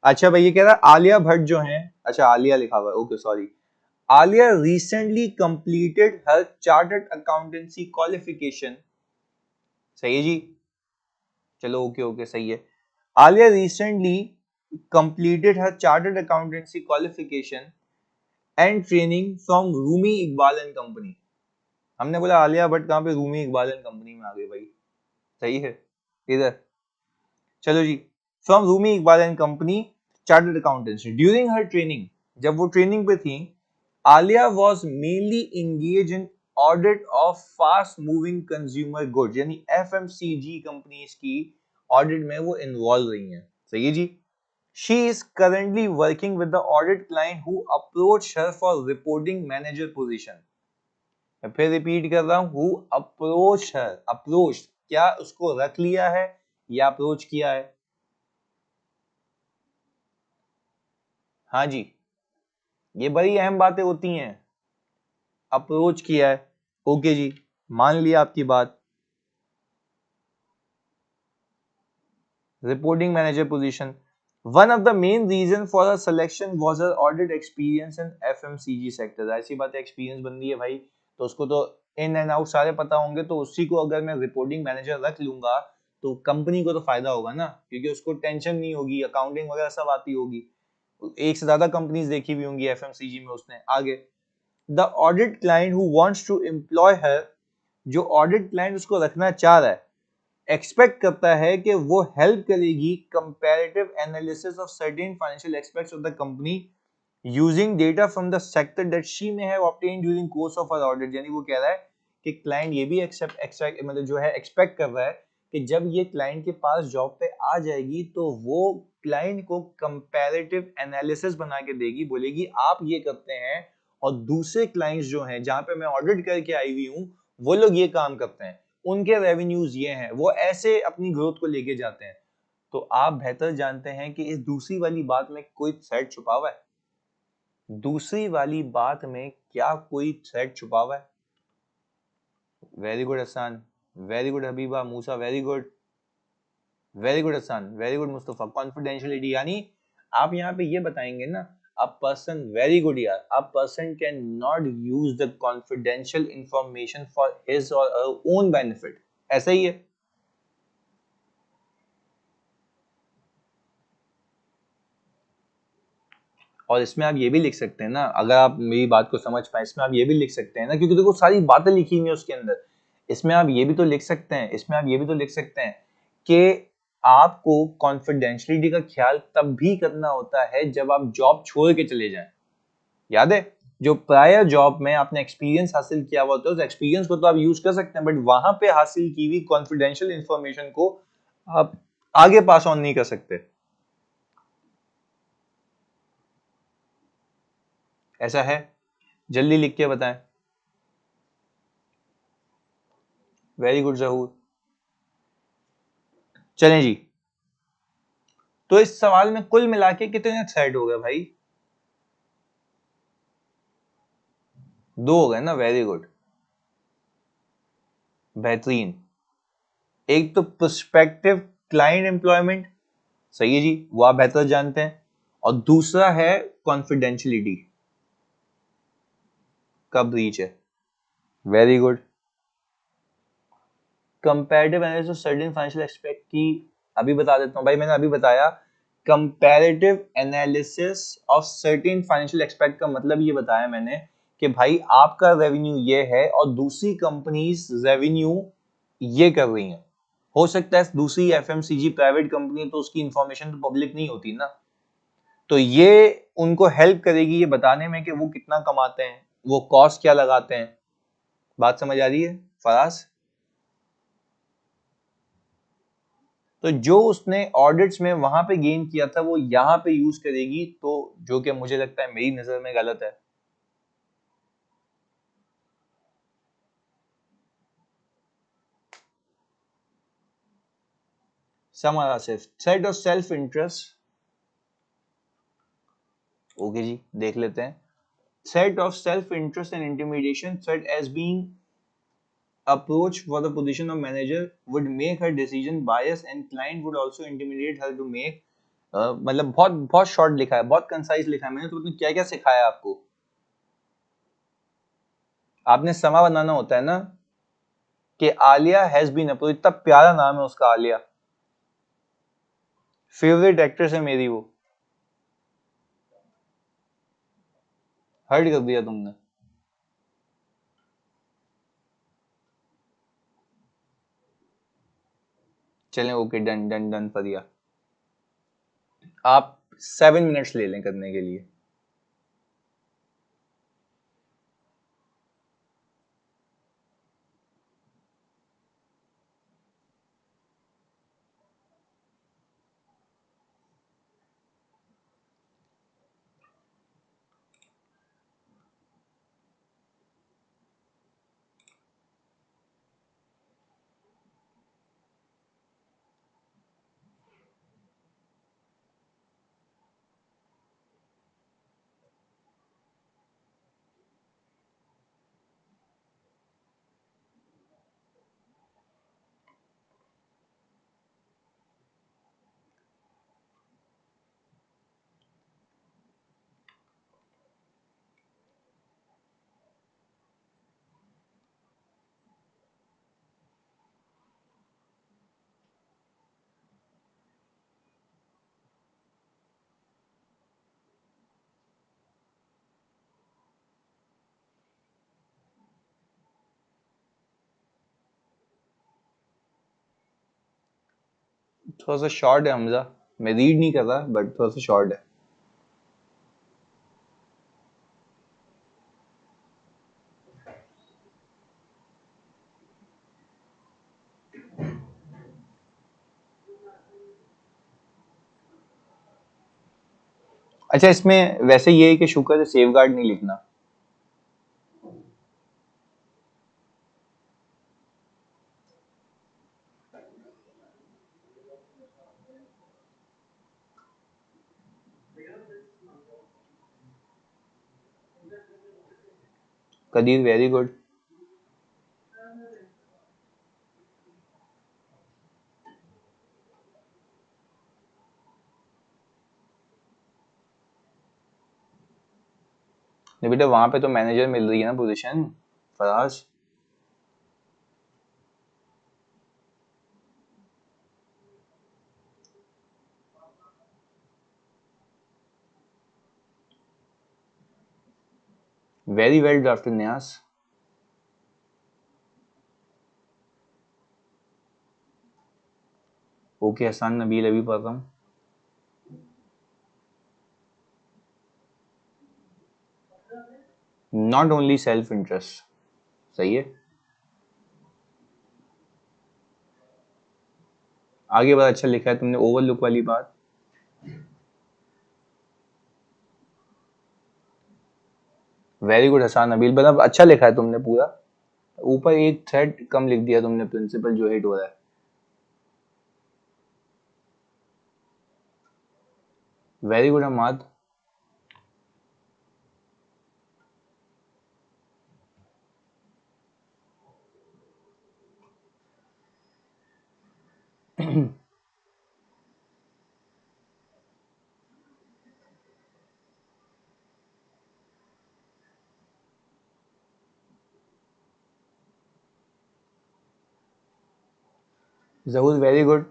अच्छा भाई ये कह रहा है आलिया भट्ट जो है, अच्छा आलिया लिखा हुआ है, okay sorry. Alia recently completed her chartered accountancy qualification, सही है जी। चलो ओके ओके सही है। Alia recently completed her chartered accountancy qualification and training from Rumi Iqbal and company. हमने बोला आलिया भट्ट कहाँ पे, रूमी इकबाल एंड कंपनी में आ गई भाई, सही है। इधर चलो जी, from Rumi Iqbal and company chartered accountancy during her training, जब वो ट्रेनिंग पे थी, Aliya was mainly engage in audit of fast moving consumer goods, यानी एफएमसीजी कंपनीज की ऑडिट में वो इन्वॉल्व रही हैं, सही है जी। She is currently working with the audit client who approached her for reporting manager position. मैं फिर रिपीट कर रहा हूं, who approached her, approached क्या उसको रख लिया है या अप्रोच किया है? हाँ जी, ये बड़ी अहम बातें होती हैं। अप्रोच किया है, ओके जी, मान लिया आपकी बात। Reporting manager position, one of the main reason for her selection was her audit experience in FMCG sector। ऐसी बात है, एक्सपीरियंस बन रही है भाई, तो उसको तो इन एंड आउट सारे पता होंगे, तो उसी को अगर मैं रिपोर्टिंग मैनेजर रख लूंगा तो कंपनी को तो फायदा होगा ना, क्योंकि उसको टेंशन नहीं होगी, अकाउंटिंग वगैरह सब आती होगी। एक से ज्यादा कंपनीज देखी हुई होंगी एफएमसीजी में उसने। आगे, the audit client who wants to employ her, जो ऑडिट क्लाइंट उसको रखना चाह रहा है, एक्सपेक्ट करता है कि वो हेल्प करेगी comparative analysis of certain financial aspects of the company using data from the sector that she may have obtained during course of her audit. यानी वो कह रहा है कि क्लाइंट ये भी एक्सेप्ट मतलब जो है एक्सपेक्ट कर रहा है कि जब ये क्लाइंट के पास जॉब पे आ जाएगी तो वो क्लाइंट को कंपैरेटिव एनालिसिस बना के देगी, बोलेगी आप ये करते हैं और दूसरे क्लाइंट्स जो हैं जहां पे मैं ऑडिट करके आई हुई हूं वो लोग ये काम करते हैं, उनके रेवेन्यूज ये हैं, वो ऐसे अपनी ग्रोथ को लेके जाते हैं। तो आप बेहतर जानते हैं कि इस दूसरी वाली बात में कोई थ्रेड छुपा हुआ है। दूसरी वाली बात में क्या कोई थ्रेड छुपा हुआ है? Very good Hasan, very good Habiba Musa, very good, very good Hasan, very good Mustafa. Confidentiality यानी आप यहाँ पे ये बताएंगे ना, अ पर्सन, वेरी गुड यार, a person can not use the confidential information for his और हर ओन बेनिफिट, ऐसा ही है। और इसमें आप ये भी लिख सकते हैं ना, अगर आप मेरी बात को समझ पाए, इसमें आप ये भी लिख सकते हैं ना, क्योंकि देखो सारी बातें लिखी हुई है उसके अंदर। इसमें आप ये भी तो लिख सकते हैं, इसमें आप ये भी तो लिख सकते हैं कि आपको कॉन्फिडेंशियलिटी का ख्याल तब भी करना होता है जब आप जॉब छोड़ के चले जाएं। याद है, जो प्रायर जॉब में आपने एक्सपीरियंस हासिल किया हुआ होता है, उस एक्सपीरियंस को तो आप यूज कर सकते हैं, बट वहां पे हासिल की हुई कॉन्फिडेंशियल इंफॉर्मेशन को आप आगे पास ऑन नहीं कर सकते। ऐसा है? जल्दी लिख के बताएं। वेरी गुड जहूर। चलें जी, तो इस सवाल में कुल मिला के कितने थ्रेड हो गए भाई? 2 हो गए ना, वेरी गुड, बेहतरीन। एक तो प्रोस्पेक्टिव क्लाइंट एम्प्लॉयमेंट, सही है जी, वो आप बेहतर जानते हैं, और दूसरा है कॉन्फिडेंशियलिटी का ब्रीच है, very good. Comparative analysis of certain financial aspect की अभी बता देता हूं भाई, मैंने अभी बताया। Comparative analysis of certain financial aspect का मतलब ये बताया मैंने कि भाई आपका रेवेन्यू ये है और दूसरी कंपनीज रेवेन्यू ये कर रही हैं। हो सकता है दूसरी एफएमसीजी प्राइवेट कंपनी, तो उसकी इंफॉर्मेशन तो पब्लिक नहीं होती ना, तो ये उनको हेल्प करेगी ये बताने में कि वो कितना कमाते हैं, वो कॉस्ट क्या लगाते हैं। बात समझ आ रही है फराज? तो जो उसने ऑडिट्स में वहां पे गेन किया था वो यहां पे यूज करेगी, तो जो कि मुझे लगता है मेरी नजर में गलत है। समझ सिर्फ set of self interest. Okay जी, देख लेते हैं। Set of self interest and intimidation set as being approach for the position of manager would make her decision biased and client would also intimidate her to make मतलब बहुत बहुत short लिखा है, बहुत कंसाइज लिखा है मैंने, तो उसने क्या क्या सिखाया आपको? आपने समा बनाना होता है ना कि आलिया हैज बीन अप्रोच, इतना प्यारा नाम है उसका आलिया, फेवरेट एक्ट्रेस है मेरी वो। हर्ट कर दिया तुमने। चलें, ओके, डन डन डन फरिया। आप 7 मिनट्स ले लें करने के लिए। थोड़ा सा शॉर्ट है हमजा, मैं रीड नहीं कर रहा बट थोड़ा सा शॉर्ट है. अच्छा, इसमें वैसे ये है कि शुक्र है सेफ गार्ड नहीं लिखना. Qadeer very good. नहीं बेटा, वहां पे तो मैनेजर मिल रही है ना position, Faraz. Very well drafted न्यास. ओके हसन नबील, अभी पढ़ रहा हूँ. Not only self interest. सही है. आगे बड़ा अच्छा लिखा है तुमने, ओवरलुक वाली बात. वेरी गुड हसन नबील, मतलब अच्छा लिखा है तुमने पूरा. ऊपर एक थ्रेड कम लिख दिया तुमने, प्रिंसिपल जो हिट हो रहा है. Very good Hammad. Zahoor very good.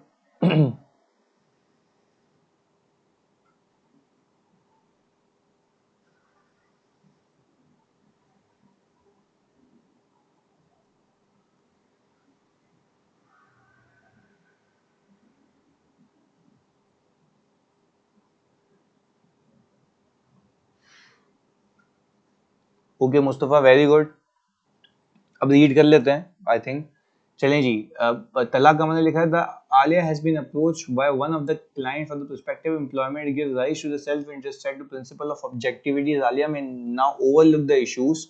Okay Mustafa very good. अब रीड कर लेते हैं आई थिंक. चलें जी. तलाक का मैंने लिखा है, the Aliya has been approached by one of the client for the prospective employment give rise to the self interest set to principle of objectivity. Aliya may now overlook the issues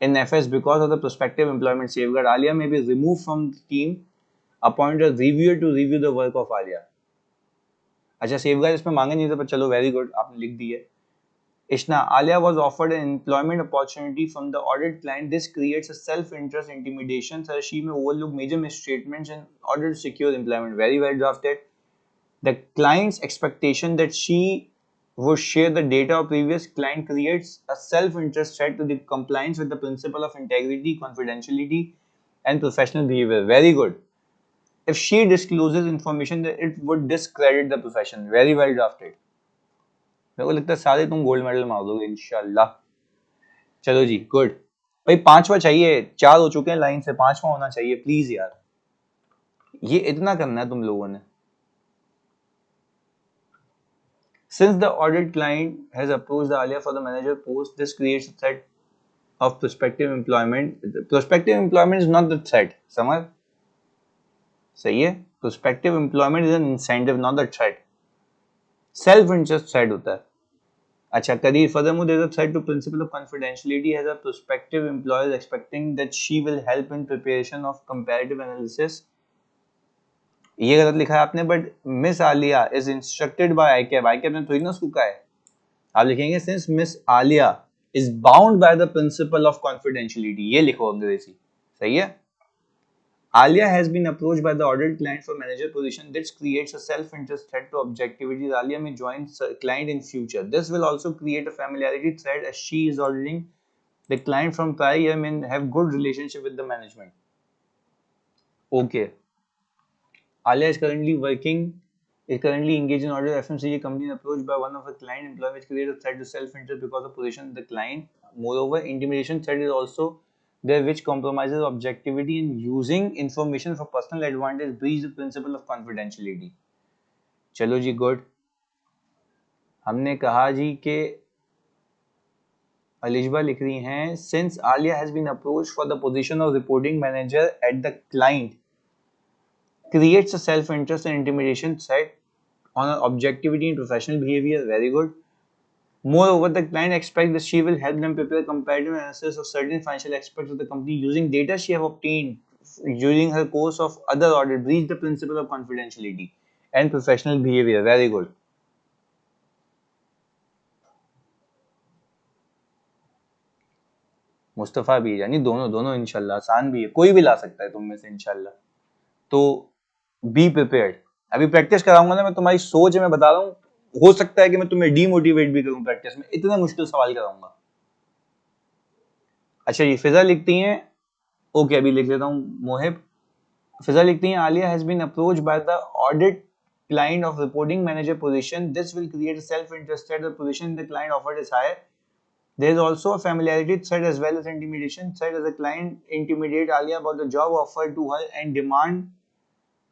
in FS because of the prospective employment safeguard. Alia may be removed from the team, appoint a reviewer to review the work of Alia. अच्छा safeguard इसमें मांगे नहीं थे पर चलो very good आपने लिख दी है. Ishna, Alia was offered an employment opportunity from the audit client. This creates a self-interest intimidation. So she may overlook major misstatements in order to secure employment. Very well drafted. The client's expectation that she would share the data of previous client creates a self-interest threat to the compliance with the principle of integrity, confidentiality, and professional behavior. Very good. If she discloses information, that it would discredit the profession. Very well drafted. मेरे को लगता है सारे तुम gold medal मार दोगे इंशाल्लाह. चलो जी गुड. भाई पांचवा चाहिए, चार हो चुके हैं लाइन से, पांचवा होना चाहिए प्लीज यार. ये इतना करना है तुम लोगों ने. Since the audit client has approached the Alia for the manager post, this creates a threat of prospective employment. Prospective employment is not the threat. समझ सही है. Prospective employment is an incentive, not the threat. Self interest threat होता है. अच्छा करीर, furthermore there is a threat to principle of confidentiality as a prospective employer is expecting that she will help in preparation of comparative analysis. ये गलत लिखा है आपने, but miss Aliya is instructed by ICAP. ICAP ने थोड़ी ना उसको कहा है. आप लिखेंगे since miss Aliya is bound by the principle of confidentiality. ये लिखो अंग्रेजी. सही है. Alia has been approached by the audit client for manager position. This creates a self-interest threat to objectivity. Alia may join client in future. This will also create a familiarity threat as she is auditing the client from prior year, may have good relationship with the management. Okay. Alia is currently engaged in audit FMCG company approached by one of her client employee, which creates a threat to self-interest because of position of the client. Moreover, intimidation threat is also there, which compromises objectivity in using information for personal advantage, breach the principle of confidentiality. चलो जी good. हमने कहा जी कि अलिशबा लिख रही हैं, since Aliya has been approached for the position of reporting manager at the client creates a self-interest and intimidation set on her objectivity and professional behavior. Very good. Moreover, the client expects that she will help them prepare comparative analysis of certain financial aspects of the company using data she have obtained during her course of other audit, breach the principle of confidentiality and professional behavior. Very good. Mustafa भी है, यानी दोनों दोनों इंशाल्लाह, आसान भी है, कोई भी ला सकता है तुम में से इंशाल्लाह। तो बी प्रिपेयर्ड। अभी प्रैक्टिस कराऊंगा ना, मैं तुम्हारी सोच है, मैं बता रहा हूँ, हो सकता है कि मैं तुम्हें डीमोटिवेट भी करूं प्रैक्टिस में, इतना मुश्किल सवाल कराऊंगा। अच्छा ये फिजा लिखती हैं, ओके अभी लिख लेता हूँ मोहिब। फिजा लिखती हैं, Aliya has been approached by the audit client of reporting manager position. This will create a self-interest that the position the client offered is higher. There is also a familiarity threat as well as intimidation threat as the client intimidate Alia about the job offered to her and demand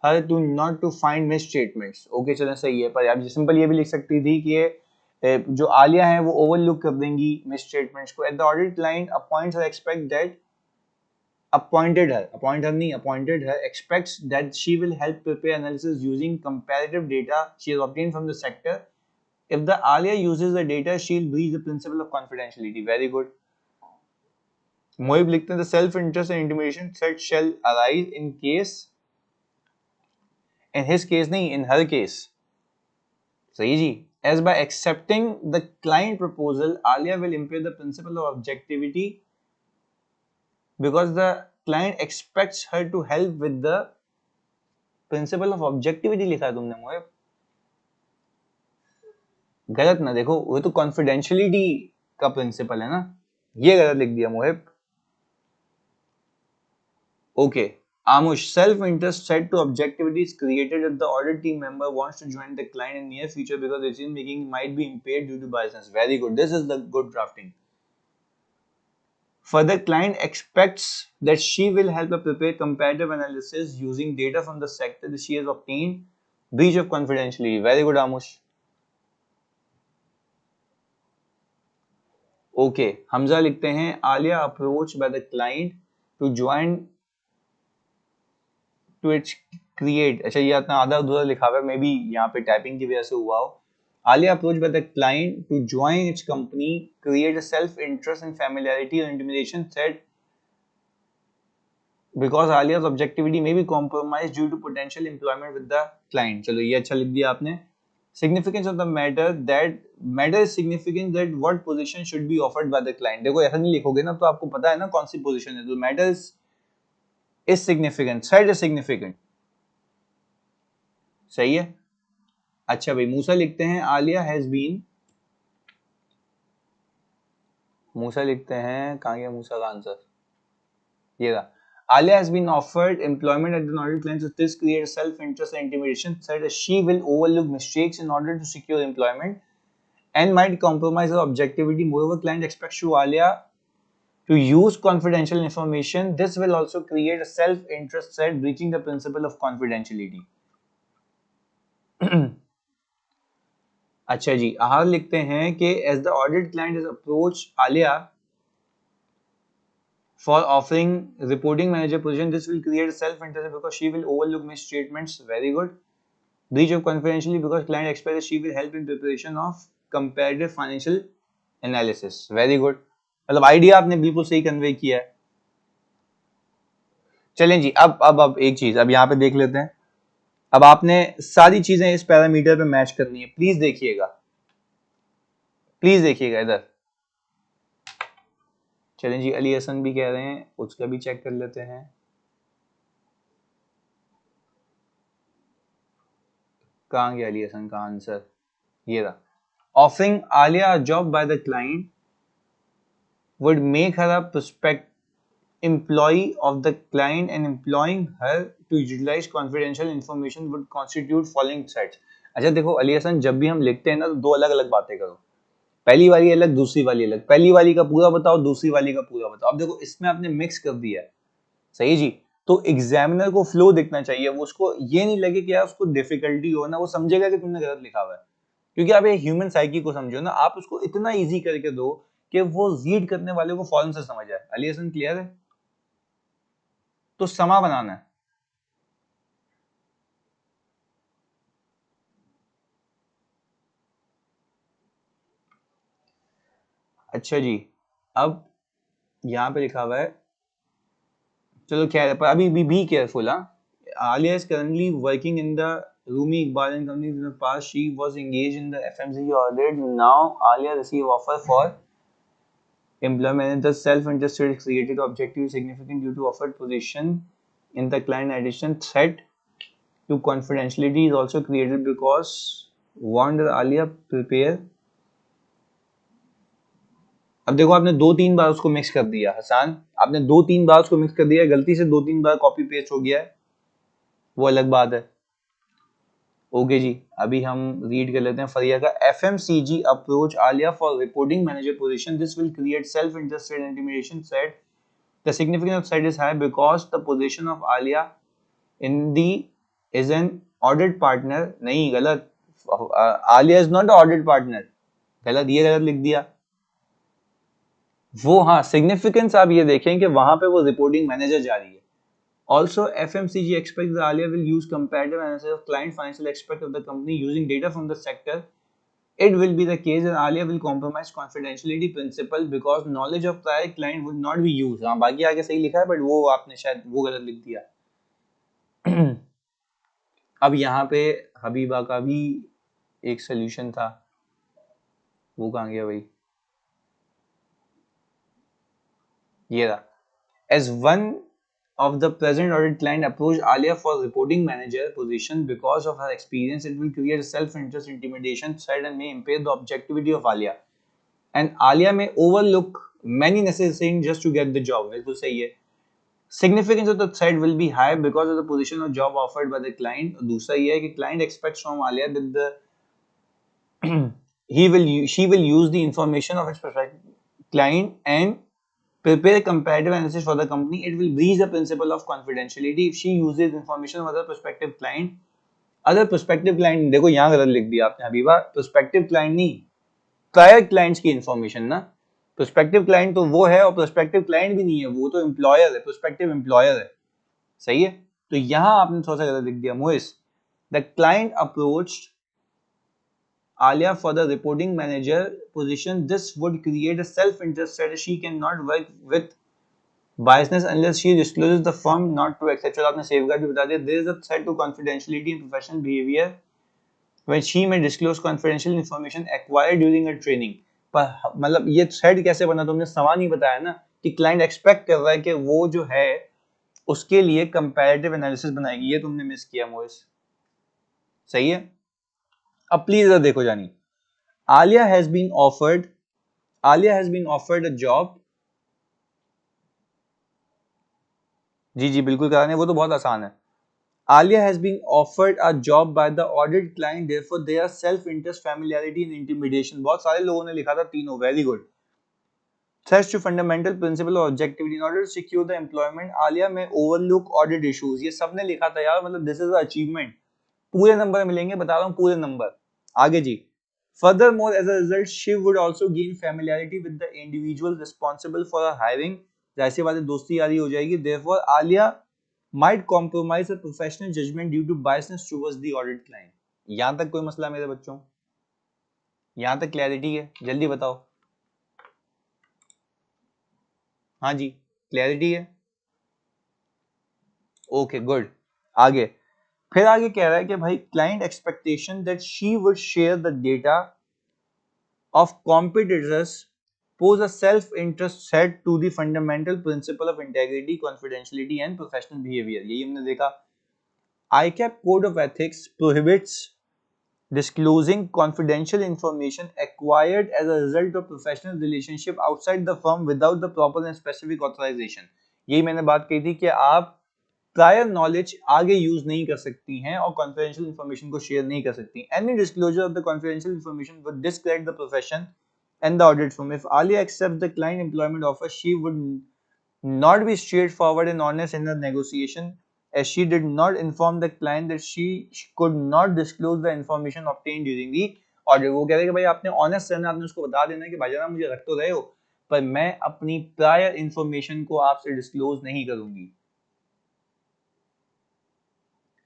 her to not to find misstatements. Okay चलें सही है, पर आप simple ये भी लिख सकती थी कि ये जो आलिया है वो ओवरलुक कर देंगी misstatements को. At the audit client appoints or expect that appointed her expects that she will help prepare analysis using comparative data she has obtained from the sector. If the Alia uses the data, she'll breach the principle of confidentiality. Very good. Moib लिखते हैं, the self-interest and intimidation threat shall arise in case, in his case नहीं, in her case. सही जी. As by accepting the client proposal, Alia will impair the principle of objectivity because the client expects her to help with the principle of objectivity. लिखा है तुमने मोहिब, गलत ना देखो, वो तो कॉन्फिडेंशियलिटी का प्रिंसिपल है ना, ये गलत लिख दिया Mohib. Okay Amush, self interest set to objectivity is created if the audit team member wants to join the client in near future because decision making might be impaired due to biasness. Very good, this is the good drafting. Further, client expects that she will help her prepare comparative analysis using data from the sector that she has obtained. Breach of confidentiality. Very good Amush. Okay, Hamza लिखते हैं, Alia approached by the client to join to its create. अच्छा ये इतना आधा अधूरा लिखा हुआ है, मे बी यहाँ पे टाइपिंग की वजह से हुआ हो. Alia approached by the client to join its company create a self-interest and familiarity or intimidation threat because Alia's objectivity may be compromised due to potential employment with the client. चलो ये अच्छा लिख दिया आपने. Significance of the matter is significant that what position should be offered by the client. देखो ऐसा नहीं लिखोगे ना तो आपको पता है ना कौन सी पोजीशन है, तो matter is significant, threat is significant. सही है. अच्छा भाई मूसा लिखते हैं, आलिया हैज बीन, मूसा लिखते हैं, कहाँ गया मूसा का आंसर, ये रहा. Alia has been offered employment at the audit client, so this creates self-interest and intimidation so that she will overlook mistakes in order to secure employment and might compromise her objectivity. Moreover, client expects Alia to use confidential information. This will also create a self-interest set breaching the principle of confidentiality. अच्छा जी, आहार लिखते हैं कि as the audit client has approached Alia for offering reporting manager position, this will create self-interest because she will overlook misstatements. Very good. Breach of confidentiality because client expects that she will help in preparation of comparative financial analysis. Very good. मतलब idea आपने बिल्कुल सही convey किया है. चलें जी, अब एक चीज अब यहाँ पे देख लेते हैं. अब आपने सारी चीजें इस पैरामीटर पे मैच करनी है. प्लीज देखिएगा, प्लीज देखिएगा इधर. चलें जी, अली हसन भी कह रहे हैं, उसका भी चेक कर लेते हैं. कहाँ गया अली हसन का आंसर, ये रहा. Offering Alia a job by the client would make her a prospect employee of the client and employing her to utilize confidential information would constitute following threats. अच्छा देखो अली हसन, जब भी हम लिखते हैं ना तो दो अलग अलग बातें करो. पहली वाली अलग, दूसरी वाली अलग. पहली वाली का पूरा बताओ, दूसरी वाली का पूरा बताओ. अब देखो इसमें आपने मिक्स कर दिया है. सही जी. तो एग्जामिनर को फ्लो दिखना चाहिए, वो उसको ये नहीं लगे कि यार उसको डिफिकल्टी हो ना, वो समझेगा कि तुमने गलत लिखा हुआ है। क्योंकि आप ये ह्यूमन साइकी को समझो ना, आप उसको इतना इजी करके दो कि वो रीड करने वाले को फौरन से समझ आए। अली हसन क्लियर है? तो समा बनाना है। अच्छा जी, अब यहाँ पे लिखा हुआ है, चलो खैर, पर अभी बी केयरफुल। हाँ, Alia is currently working in the Rumi Iqbal and Company. In the past, she was engaged in the FMCG audit. Now, Alia received offer for employment. The self-interested created objective significant due to offered position in the client. Addition threat to confidentiality is also created because warned Alia prepare. अब देखो, आपने 2-3 बार उसको mix कर दिया हसन, आपने 2-3 बार उसको mix कर दिया, गलती से 2-3 बार कॉपी पेस्ट हो गया है, वो अलग बात है। ओके जी, अभी हम रीड कर लेते हैं फरिया का। FMCG approach Alia for reporting manager position, this will create self interested intimidation set, the significance of set is high because the position of Alia in the is an audit partner. नहीं, गलत, Alia is not audit partner, गलत, ये गलत लिख दिया वो। हाँ, significance आप ये देखें कि वहां पे वो रिपोर्टिंग मैनेजर जा रही है। Also, FMCG expects that Alia will use comparative analysis of client financial aspect of the company using data from the sector. It will be the case that Alia will compromise confidentiality principle because knowledge of prior client would not be used. हाँ, बाकी आगे सही लिखा है, but वो आपने शायद वो गलत लिख दिया। अब यहाँ पे हबीबा का भी एक सोल्यूशन था, वो कहाँ गया भाई? ये रहा। As one of the present audit client approached Alia for reporting manager position because of her experience, it will create a self-interest intimidation threat and may impair the objectivity of Alia. And Alia may overlook many necessary things just to get the job. बिल्कुल सही है। Significance of the threat will be high because of the position or job offered by the client. दूसरा ये है कि client expects from Alia that the she will use the information of its prospective client and prepare a comparative analysis for the company. It will breach the principle of confidentiality if she uses information of other prospective client. Other prospective client, देखो यहाँ गलत लिख दिया आपने Habiba, prospective client नहीं, prior clients की information ना। prospective client तो वो है, और prospective client भी नहीं है, वो तो employer है, prospective employer है। सही है? तो यहाँ आपने थोड़ा सा गलत लिख दिया moist. The client approached Alia for the reporting manager position. This would create a self-interest that she cannot work with biasness unless she discloses the firm not to accept. चलो आपने safeguard भी बता दिया। There is a threat to confidentiality and professional behavior when she may disclose confidential information acquired during a training. पर मतलब ये threat कैसे बना, तुमने सवाल नहीं बताया ना कि client expect कर रहा है कि वो जो है उसके लिए comparative analysis बनाएगी, ये तुमने मिस किया मोइस। सही है? अब प्लीज देखो जानी, Alia has been offered a job। जी जी बिल्कुल कराने, वो तो बहुत आसान है। Alia has been offered a job by the audit client, therefore their self-interest, familiarity and intimidation। बहुत सारे लोगों ने लिखा था तीनों, very good. Threats to fundamental principle of objectivity in order to secure the employment, Alia may overlook audit issues। ये सबने लिखा था यार, मतलब this is achievement। पूरे नंबर मिलेंगे, बता रहा हूँ पूरे नंबर। आगे जी, furthermore as a result she would also gain familiarity with the individual responsible for her hiring। जाहिर सी बात है, दोस्ती यारी हो जाएगी। Therefore Alia might compromise her professional judgment due to biasness towards the audit client। यहां तक कोई मसला मेरे बच्चों? यहां तक क्लैरिटी है? जल्दी बताओ। हाँ जी, क्लैरिटी है? Okay good. आगे फिर आगे कह रहा है कि भाई client expectation that she would share the data of competitors pose a self-interest threat to the fundamental principle of integrity, confidentiality and professional behavior। यही हमने देखा। ICAP code of ethics prohibits disclosing confidential information acquired as a result of professional relationship outside the firm without the proper and specific authorization। यही मैंने बात कही थी कि आप प्रायर नॉलेज आगे यूज नहीं कर सकती हैं और कॉन्फिडेंशियल इंफॉर्मेशन को शेयर नहीं कर सकती। Any disclosure of the confidential information would discredit the profession and the audit firm। If Alia accepts the client employment offer, she would not be straightforward and honest in the negotiation as she did not inform the client that she could not disclose the information obtained during the order. वो कह रहे कि भाई आपने honest रहना, आपने उसको बता देना कि भाईजान मुझे रख तो रहे हो पर मैं अपनी प्रायर इंफॉर्मेशन को आपसे डिस्क्लोज नहीं करूंगी।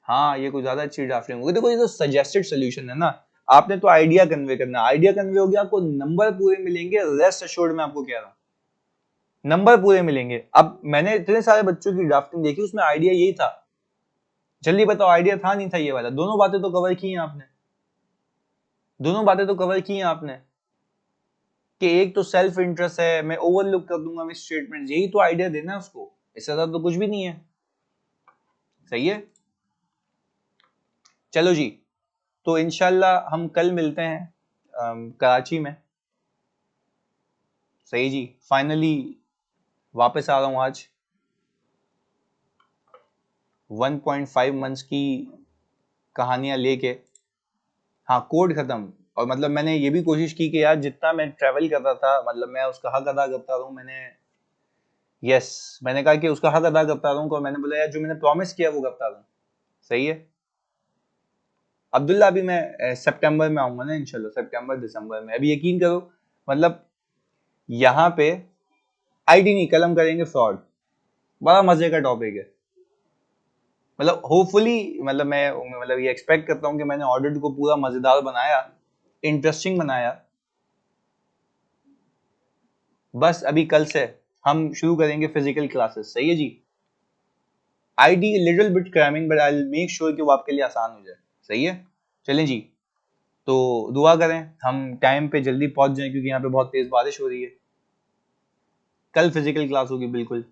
हाँ ये कुछ ज्यादा अच्छी ड्राफ्टिंग होगी। देखो ये तो सजेस्टेड सोल्यूशन है ना, आपने तो आइडिया कन्वे करना, आइडिया कन्वे हो गया, आपको नंबर पूरे मिलेंगे, रेस्ट अश्योर्ड मैं आपको कह रहा हूँ नंबर पूरे मिलेंगे। अब मैंने इतने सारे बच्चों की ड्राफ्टिंग देखी, उसमें आइडिया यही था, जल्दी बताओ आइडिया था नहीं था ये वाला? दोनों बातें तो कवर की हैं आपने, दोनों बातें तो कवर की हैं आपने कि एक तो सेल्फ इंटरेस्ट है, मैं ओवरलुक कर दूंगा मिस स्टेटमेंट, यही तो आइडिया देना है उसको, इससे ज्यादा तो कुछ भी नहीं है। सही है, चलो जी, तो इंशाल्लाह हम कल मिलते हैं कराची में। सही जी, फाइनली वापस आ रहा हूं आज 1.5 मंथ्स की कहानियां लेके। हाँ कोड खत्म, और मतलब मैंने ये भी कोशिश की कि यार जितना मैं ट्रैवल कर रहा था मतलब मैं उसका हक अदा करता रहूं। मैंने मैंने कहा कि उसका हक अदा करता रहूं, और मैंने बोला यार जो मैंने प्रॉमिस किया वो करता रहूं। सही है अब्दुल्ला, अभी मैं सितंबर में आऊंगा ना इंशाल्लाह, सितंबर दिसंबर में। अभी यकीन करो मतलब यहाँ पे आईडी नहीं, कल हम करेंगे फ्रॉड, बड़ा मजे का टॉपिक है। मतलब होपफुली मतलब मैं मतलब ये एक्सपेक्ट करता हूँ कि मैंने ऑडिट को पूरा मजेदार बनाया, इंटरेस्टिंग बनाया। बस अभी कल से हम शुरू करेंगे फिजिकल क्लासेस। सही है जी, I'd little bit cramming but I will make sure कि वो आपके लिए आसान हो जाए। सही है, चलें जी, तो दुआ करें हम टाइम पे जल्दी पहुंच जाएं क्योंकि यहाँ पे बहुत तेज बारिश हो रही है। कल फिजिकल क्लास होगी बिल्कुल।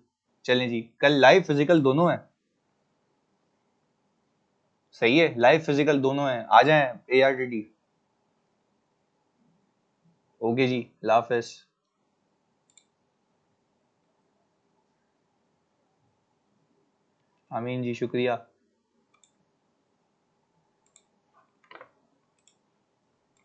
चलें जी, कल लाइव फिजिकल दोनों है। सही है, लाइव फिजिकल दोनों है, आ जाएं ARTT। ओके जी, अल्लाह हाफिज। आमीन जी, शुक्रिया।